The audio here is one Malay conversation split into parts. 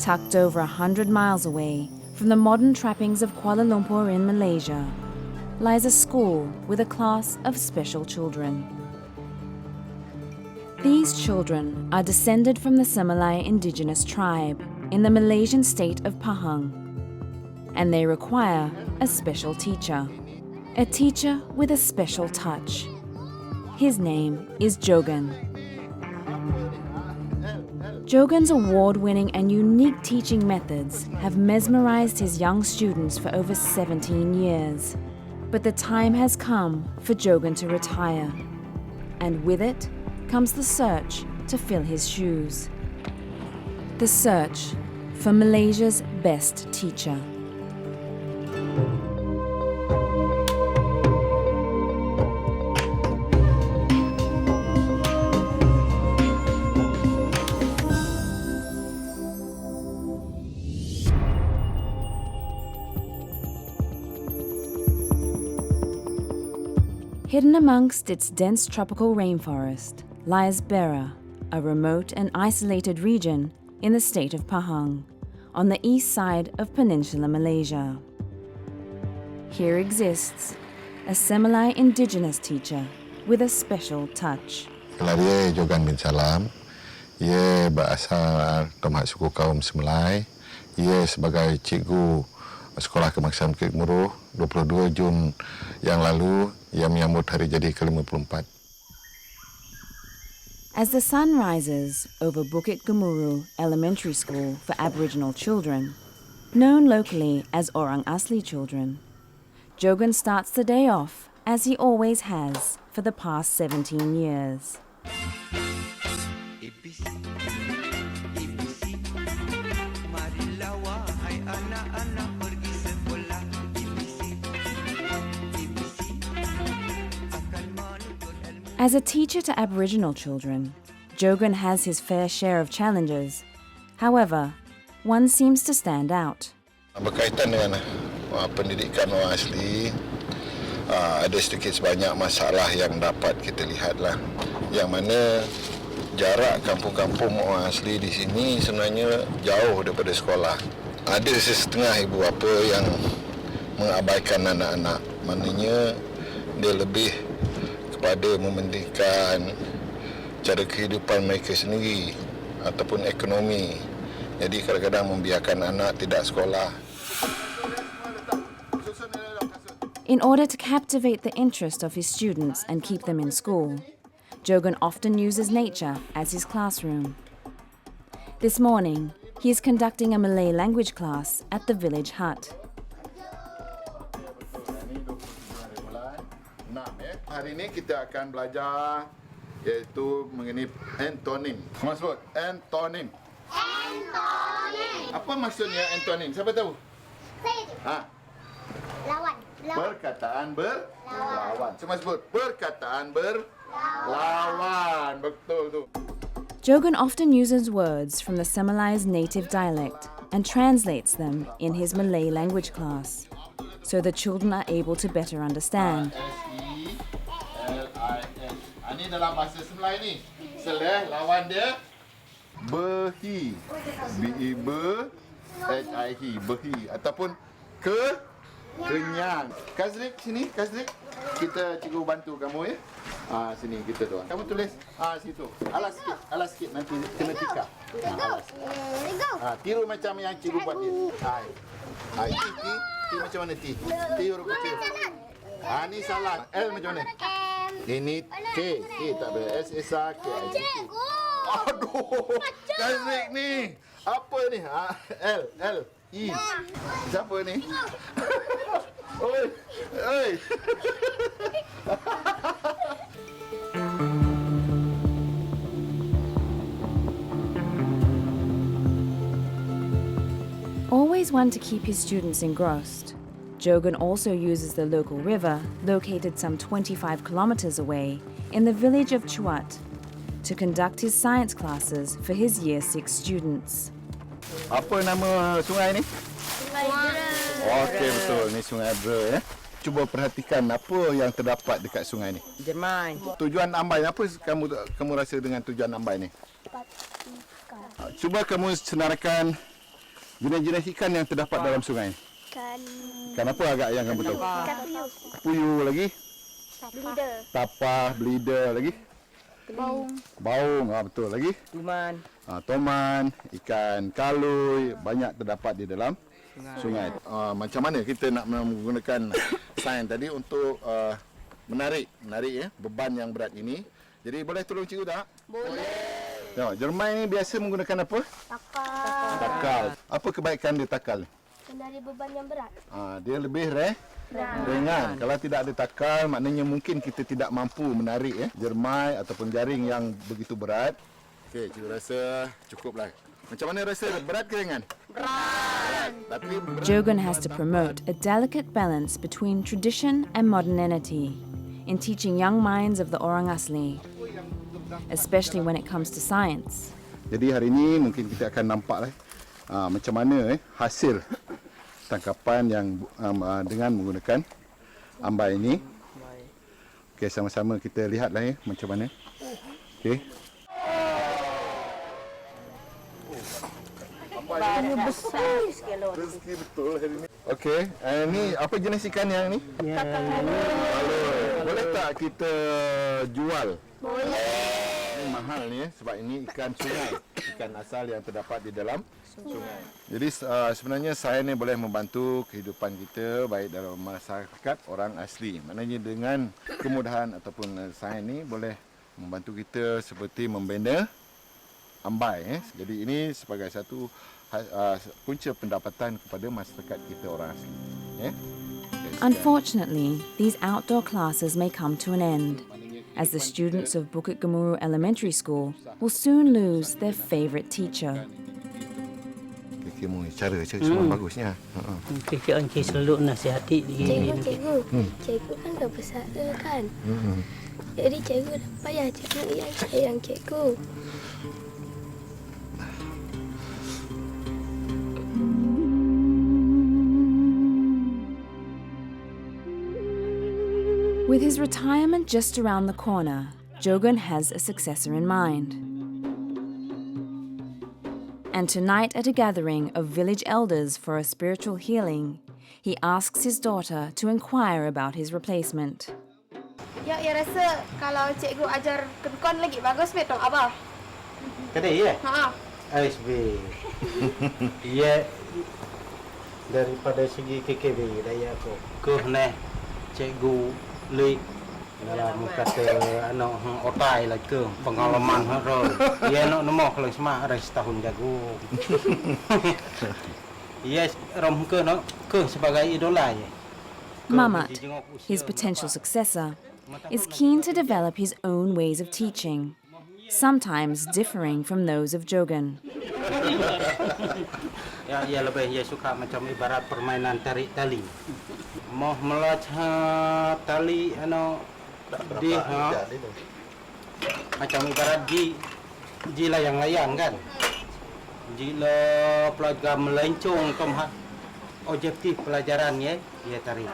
Tucked over 100 miles away from the modern trappings of Kuala Lumpur in Malaysia, lies a school with a class of special children. These children are descended from the Semalai indigenous tribe in the Malaysian state of Pahang, and they require a special teacher, a teacher with a special touch. His name is JOGAN. JOGAN's award-winning and unique teaching methods have mesmerized his young students for over 17 years. But the time has come for JOGAN to retire, and with it comes the search to fill his shoes. The search for Malaysia's best teacher. Hidden amongst its dense tropical rainforest lies Bera, a remote and isolated region in the state of Pahang, on the east side of Peninsular Malaysia. Here exists a Semalai indigenous teacher with a special touch. Dia JOGAN Salam. Ia berasal dari suku kaum Semalai. Ia sebagai cikgu Sekolah Kebangsaan Bukit Gemuruh 22 Jun yang lalu ia menyambut hari jadi ke-54. As the sun rises over Bukit Gemuruh Elementary School for Aboriginal Children, known locally as Orang Asli Children, JOGAN starts the day off as he always has for the past 17 years. As a teacher to Aboriginal children, JOGAN has his fair share of challenges. However, one seems to stand out. Berkaitan dengan pendidikan orang asli, ada sedikit sebanyak masalah yang dapat kita lihatlah. Yang mana jarak kampung-kampung orang asli di sini sebenarnya jauh daripada sekolah. Ada setengah ibu bapa yang mengabaikan anak-anak. Maknanya dia lebih pada mementingkan cara kehidupan mereka sendiri ataupun ekonomi. Jadi kadang-kadang membiarkan anak tidak sekolah. In order to captivate the interest of his students and keep them in school, JOGAN often uses nature as his classroom. This morning, he is conducting a Malay language class at the village hut. Hari ini kita akan belajar iaitu mengenai antonim. Maksud antonim. Antonim. Apa maksudnya antonim? Siapa tahu? Saya. Lawan. Perkataan berlawan. Cuma sebut perkataan berlawan. Betul tu. JOGAN often uses words from the Semalai's native dialect and translates them in his Malay language class, so the children are able to better understand. Ini dalam bahasa Semalai ni. Seleh lawan dia berhi. B-E-B-H-I-H. Berhi. Ataupun kenyang. Kazrik sini. Kazrik. Kita cikgu bantu kamu ya. Sini kita tuan. Kamu tulis situ. Alas sikit. Nanti kena tika. Alas. Tiru macam yang cikgu buat ni. Ti macam mana ti? Ti huruf kecil. Ni salah. L macam mana? Ini K tak boleh. S-S-A-K. Aduh, Kazrik ni. Apa ni? L, I. Siapa ni? Oi. Always one to keep his students engrossed, JOGAN also uses the local river, located some 25 kilometers away, in the village of Chuat, to conduct his science classes for his Year 6 students. Apa nama sungai ni? Sungai Bera. Okey, betul. Ni sungai Bera ya. Cuba perhatikan apa yang terdapat dekat sungai ni. Jerman. Tujuan ambai apa kamu rasa dengan tujuan ambai ni? Cuba kamu senaraikan Jenis-jenis ikan yang terdapat dalam sungai. Ikan apa agak yang kamu tahu? Ikan puyuh. Puyuh lagi. Bleeder. Tapah, bleeder lagi. Baung, betul lagi. Toman, ikan kalui, banyak terdapat di dalam sungai. Macam mana kita nak menggunakan sains tadi untuk menarik ya, beban yang berat ini. Jadi boleh tolong cikgu tak? Boleh. Tengok, jermai ni biasa menggunakan apa? Takal. Apa kebaikan dia takal? Menarik beban yang berat. Dia lebih ringan. Kalau tidak ada takal, maknanya mungkin kita tidak mampu menarik jermai ataupun jaring yang begitu berat. Okey, cikgu rasa cukuplah. Macam mana rasa, berat ke ringan? Berat. JOGAN has to promote a delicate balance between tradition and modernity in teaching young minds of the orang asli, especially when it comes to science. Jadi hari ini mungkin kita akan nampaklah macam mana hasil tangkapan yang dengan menggunakan ambai ini. Okey, sama-sama kita lihatlah macam mana. Okey. Besar sekali. Rezeki betul hari ini. Okey, ni apa jenis ikan yang ni? Boleh tak kita jual? Boleh. Ini mahal ni sebab ini ikan sungai, ikan asal yang terdapat di dalam sungai. Jadi sebenarnya sains ni boleh membantu kehidupan kita baik dalam masyarakat orang asli. Maknanya dengan kemudahan ataupun sains ni boleh membantu kita seperti membina ambai. Jadi ini sebagai satu punca pendapatan kepada masyarakat kita orang asli. Unfortunately, these outdoor classes may come to an end, as the students of Bukit Gemuruh Elementary School will soon lose their favourite teacher. Cara semua bagusnya. Cikgu selalu nasihati Cikgu kan dah besar kan. Jadi cikgu dah payah cikgu yang sayang cikgu. With his retirement just around the corner, JOGAN has a successor in mind. And tonight at a gathering of village elders for a spiritual healing, he asks his daughter to inquire about his replacement. Ya rasa kalau cikgu ajar kenkon lagi bagus betul Abah. Kedai ya? ASB. Ya, daripada segi KKB daya aku. Neh cikgu Lui dalam kata anak otai lah ke pengalaman haro. Ia nak nemu kalau semua ada setahun jago. Ia rom ke nak ke sebagai idola je. Mamat, his potential successor, is keen to develop his own ways of teaching, sometimes differing from those of JOGAN. Ya lebih suka macam ibarat permainan tarik tali. Mau melacak tali di macam ibarat ji layang-layang kan. Jila pelajar melencong ke objektif pelajarannya dia tarik.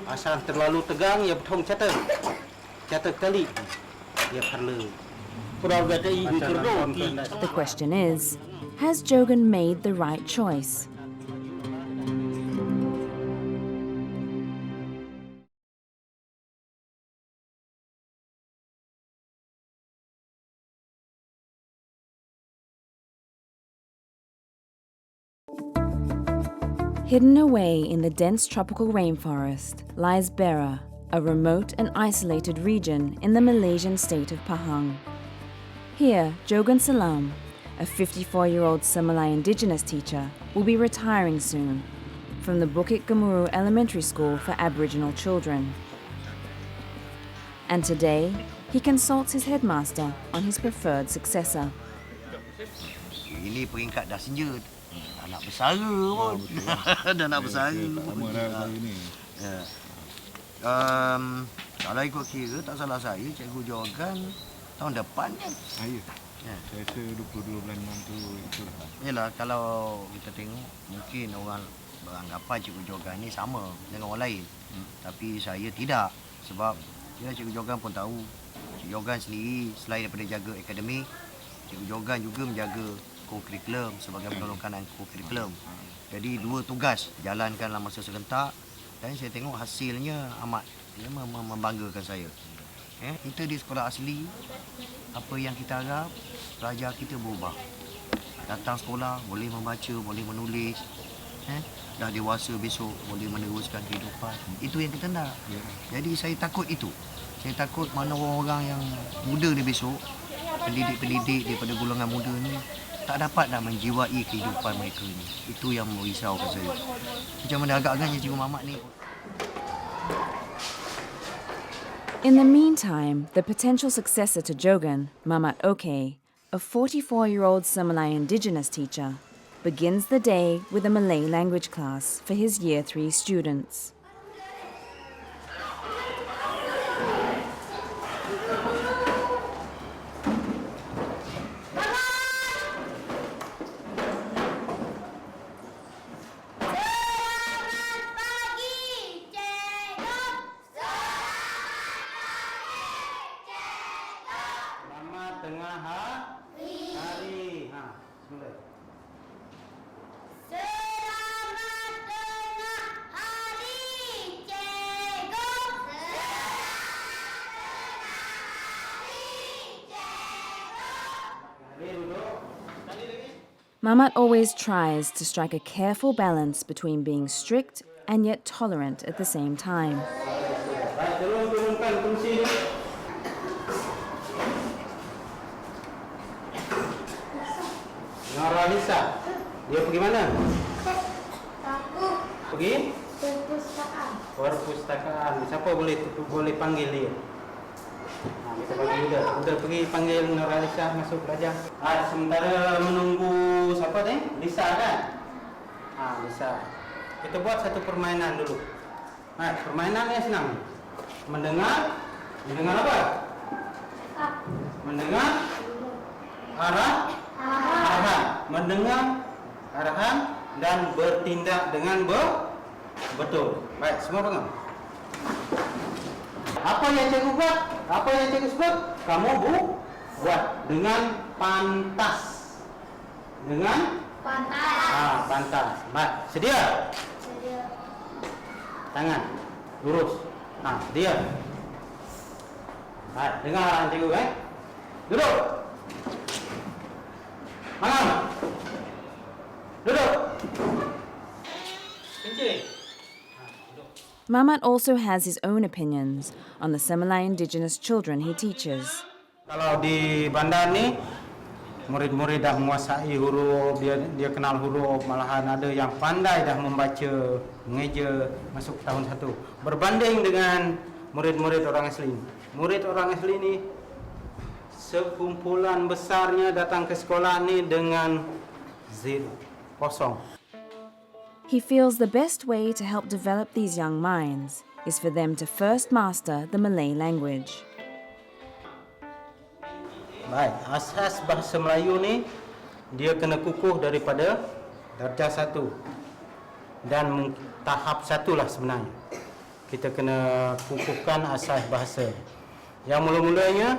Asal terlalu tegang ia betul catat tali dia perlu. The question is, has JOGAN made the right choice? Hidden away in the dense tropical rainforest lies Bera, a remote and isolated region in the Malaysian state of Pahang. Here, JOGAN Salam, a 54-year-old Samalai indigenous teacher, will be retiring soon from the Bukit Gemuruh Elementary School for Aboriginal Children. And today, he consults his headmaster on his preferred successor. Ini peringkat dah senjut. Anak bersara pun. Dah nak bersara. Lama dah ini. Ya. Kalau ikut kira, tak salah saya, cikgu JOGAN tahun depan kan? Ya. Saya rasa 22 bulan 6 tu itu. Yalah, kalau kita tengok, mungkin orang beranggapan cikgu JOGAN ni sama dengan orang lain. Tapi saya tidak. Sebab cikgu JOGAN pun tahu, cikgu JOGAN sendiri selain daripada jaga akademik, cikgu JOGAN juga menjaga co-curriculum sebagai penolakan dan co-curriculum. Jadi 2 tugas jalankan dalam masa serentak dan saya tengok hasilnya amat membanggakan saya. Kita di sekolah asli, apa yang kita harap, pelajar kita berubah. Datang sekolah, boleh membaca, boleh menulis. Dah dewasa besok, boleh meneruskan kehidupan. Itu yang kita nak. Jadi saya takut itu. Saya takut mana orang-orang yang muda ni besok, pendidik-pendidik daripada golongan muda ni, tak dapat dah menjiwai kehidupan mereka ni. Itu yang merisaukan saya. Macam mana agak-agaknya Cikgu Mamat ni. In the meantime, the potential successor to Jogan, Mamat Oke, a 44-year-old Semilai indigenous teacher, begins the day with a Malay language class for his Year 3 students. Mamat always tries to strike a careful balance between being strict and yet tolerant at the same time. Turunkan kursi ni. Nora Lisa, dia pergi mana? Aku Pergi? perpustakaan. Perpustakaan. Siapa boleh panggil dia? Kita panggil udah pergi panggil Nora Lisa masuk belajar. Sementara menunggu siapa ni? Lisa kan? Lisa. Kita buat satu permainan dulu. Permainannya senang. Mendengar apa? Mendengar arahan. Mendengar arahan dan bertindak dengan betul. Baik, semua dengar. Apa yang cikgu buat? Apa yang cikgu sebut? Kamu buat dengan pantas. Dengan pantas. Pantas. Baik, sedia? Sedia. Tangan lurus. Dia. Baik, dengar arahan cikgu kan? Duduk. Malam. Duduk. Kencing. Mamat also has his own opinions on the Semilai indigenous children he teaches. Kalau di bandar ni, murid-murid dah menguasai huruf, dia kenal huruf, malahan ada yang pandai dah membaca, mengeja masuk tahun 1. Berbanding dengan murid-murid orang asli. Murid orang asli ni, sekumpulan besarnya datang ke sekolah ni dengan zero, kosong. He feels the best way to help develop these young minds is for them to first master the Malay language. Baik, asas bahasa Melayu ni dia kena kukuh daripada darjah 1 dan tahap 1 lah sebenarnya. Kita kena kukuhkan asas bahasa. Yang mula-mulanya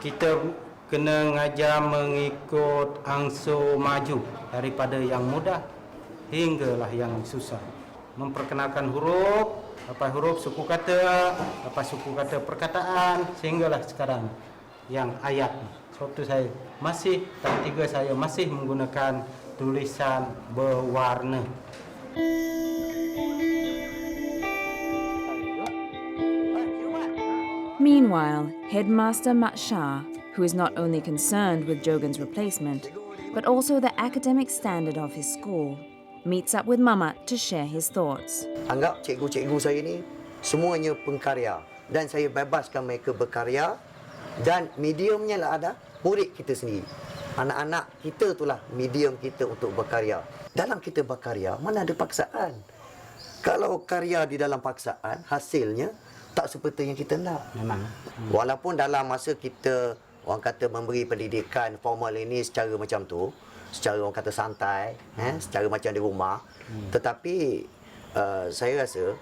kita kena ngajar mengikut angsur maju daripada yang mudah hinggalah yang susah. Memperkenalkan huruf, lepas huruf suku kata, lepas suku kata perkataan, sehinggalah sekarang yang ayat. Suatu saya masih, tahap 3 saya masih menggunakan tulisan berwarna. Meanwhile, Headmaster Mat Shah, who is not only concerned with Jogan's replacement, but also the academic standard of his school, meets up with Mamat to share his thoughts. Anggap cikgu-cikgu saya ni semuanya pengkarya dan saya bebaskan mereka berkarya dan mediumnya lah ada murid kita sendiri. Anak-anak kita itulah medium kita untuk berkarya. Dalam kita berkarya, mana ada paksaan. Kalau karya di dalam paksaan, hasilnya tak seperti yang kita nak. Memang. Walaupun dalam masa kita, orang kata memberi pendidikan formal ini secara macam tu, secara orang kata santai, secara macam di rumah. Tetapi saya rasa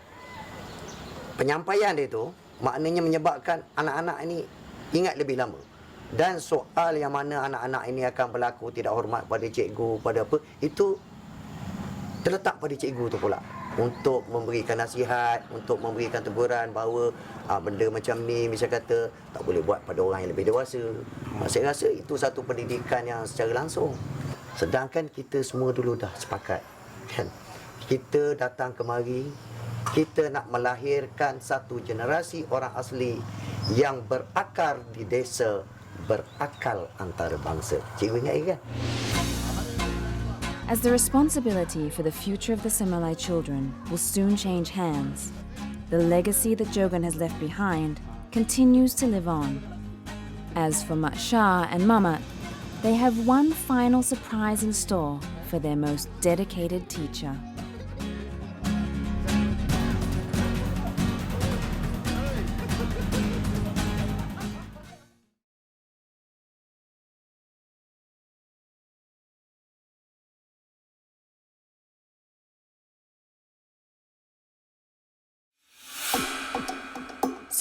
penyampaian dia tu maknanya menyebabkan anak-anak ini ingat lebih lama. Dan soal yang mana anak-anak ini akan berlaku tidak hormat pada cikgu, pada apa, itu terletak pada cikgu tu pula. Untuk memberikan nasihat, untuk memberikan teguran bahawa benda macam ni, misal kata, tak boleh buat pada orang yang lebih dewasa. Saya rasa itu satu pendidikan yang secara langsung. Sedangkan kita semua dulu dah sepakat, kan? Kita datang kemari, kita nak melahirkan satu generasi orang asli yang berakar di desa, berakal antarabangsa. Cikgu ingat kan? As the responsibility for the future of the Semilai children will soon change hands, the legacy that JOGAN has left behind continues to live on. As for Mak Shah and Mamat, they have one final surprise in store for their most dedicated teacher.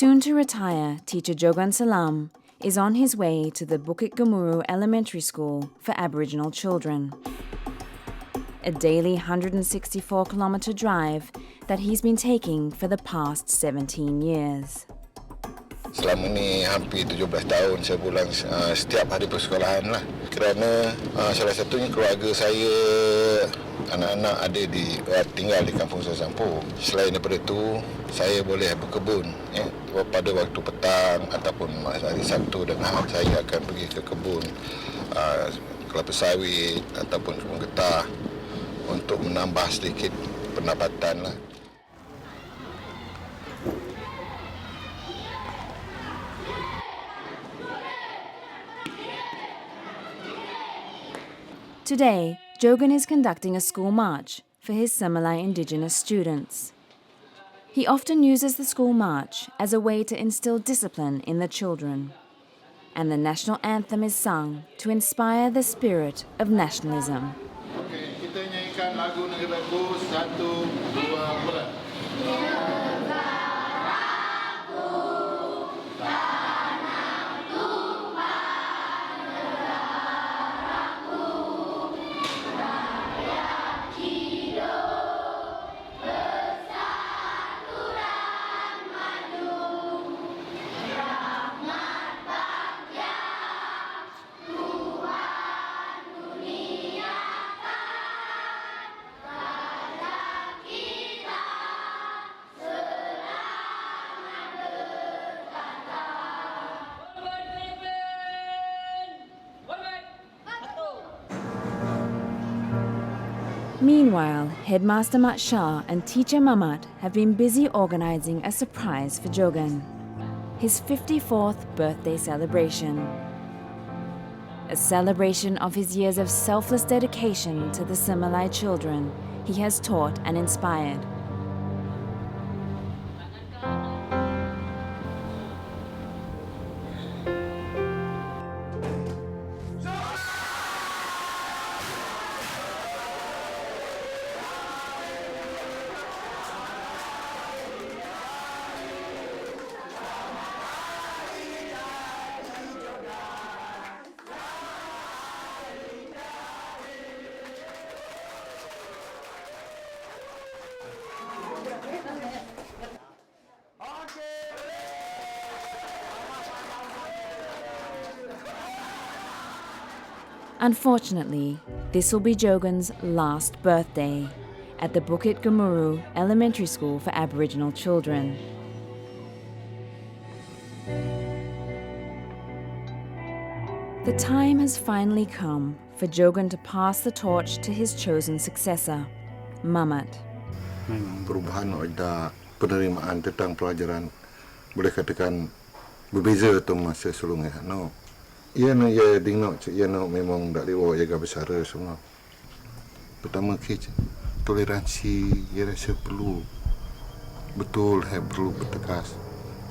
Soon to retire, teacher JOGAN Salam is on his way to the Bukit Gemuruh Elementary School for Aboriginal children. A daily 164-kilometre drive that he's been taking for the past 17 years. Selama ni hampir 17 tahun saya pulang setiap hari persekolahan lah. Kerana salah satunya keluarga saya, anak-anak ada tinggal di kampung Sasampo. Selain daripada itu, saya boleh berkebun. Pada waktu petang ataupun hari Sabtu dan Ahad, saya akan pergi ke kebun kelapa sawit ataupun kebun getah untuk menambah sedikit pendapatan lah. Today, JOGAN is conducting a school march for his Semilai indigenous students. He often uses the school march as a way to instill discipline in the children. And the national anthem is sung to inspire the spirit of nationalism. Okay, kita nyanyikan lagu negaraku 1, 2, mulai. Meanwhile, Headmaster Mat Shah and teacher Mamat have been busy organising a surprise for JOGAN, his 54th birthday celebration. A celebration of his years of selfless dedication to the Semilai children he has taught and inspired. Unfortunately, this will be JOGAN's last birthday at the Bukit Gemuruh Elementary School for Aboriginal Children. The time has finally come for JOGAN to pass the torch to his chosen successor, Mamat. Perubahan ada penerimaan tentang pelajaran boleh katakan berbeza tu masa sebelumnya. No. Ia tengok ia memang tak boleh jaga besar semua. Pertama toleransi ia rasa perlu betul perlu bertegas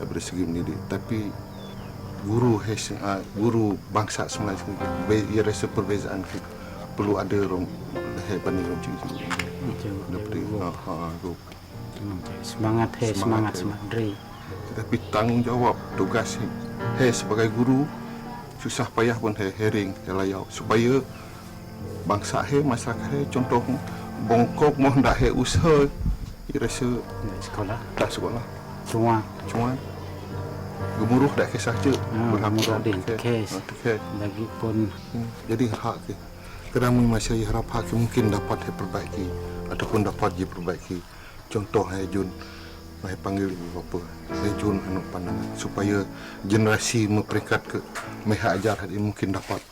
daripada segi mendidik. Tapi guru bangsa Semilai ia rasa perbezaan perlu ada banding macam tu. Semangat dri. Tetapi tanggungjawab tugas sebagai guru susah payah pun hering layau supaya bangsa masyarakat contoh bongkok mau ndak usaha rasa sekolah tak sekolah cuma gemuruh dak kisah je berhamur ada kes lagi pun jadi hak ke kerana masih harap hak mungkin dapat diperbaiki ataupun dapat diperbaiki contoh Jun mai panggil ibu bapa Jun anu pandangan supaya generasi memperingkat ke meha ajar ini mungkin dapat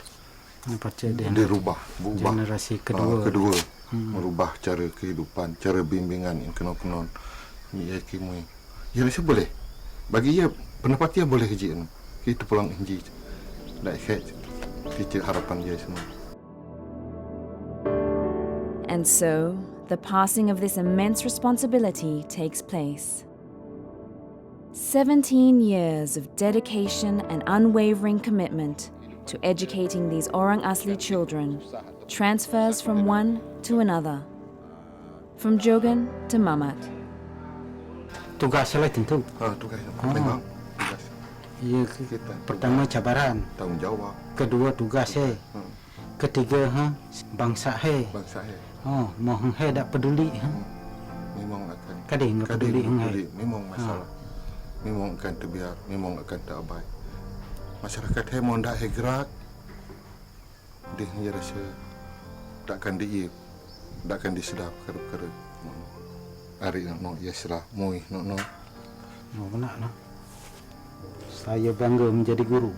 dirubah generasi kedua merubah cara kehidupan, cara bimbingan yang kenon-kenon ni yakimui. Ya rasa boleh. Bagi ia pendapat dia boleh je anu. Kita pulang inji. Dak kecil harapan dia semua. And so, the passing of this immense responsibility takes place. 17 years of dedication and unwavering commitment to educating these Orang Asli children transfers from one to another, from Jogan to Mamat. Tugas lah tentu. Tugas. Memang tugas. Ya, pertama cabaran, tanggungjawab. Kedua tugas Ketiga bangsa Bangsa mohon tak peduli Memang akan. Kadang peduli memang masalah. Memang akan terbiar, memang akan terabai. Masyarakat mau ndak gerak. Dia rasa takkan disedap kerap-kerap. Hari nak ya serah mui no. Benar no. Saya bangga menjadi guru.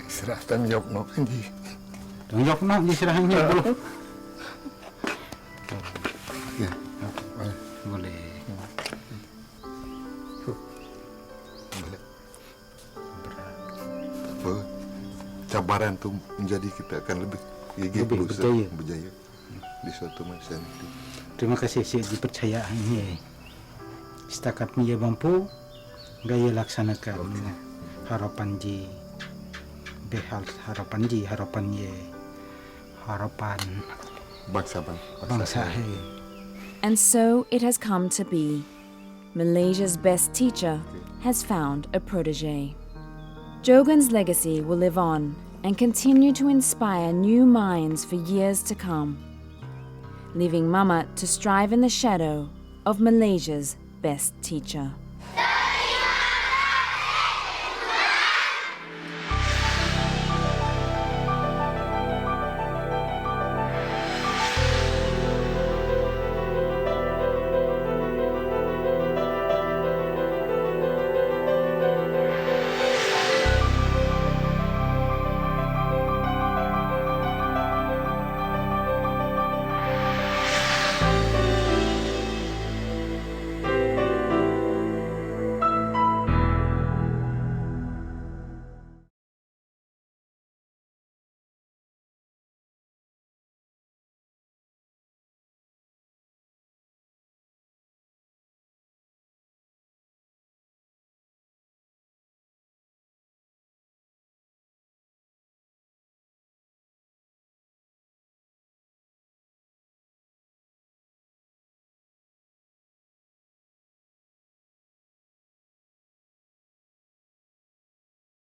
Serah tanggungjawab no kanji. Tanggungjawab no diserahnya guru. Ya. Boleh. Cabaran tu menjadi kita akan lebih berjaya di suatu masa nanti. Terima kasih Syed dipercayaannya. Setakat ia mampu gaya laksanakan harapan bangsa. And so it has come to be. Malaysia's best teacher has found a protege. Jogan's legacy will live on and continue to inspire new minds for years to come, leaving Mamat to strive in the shadow of Malaysia's best teacher.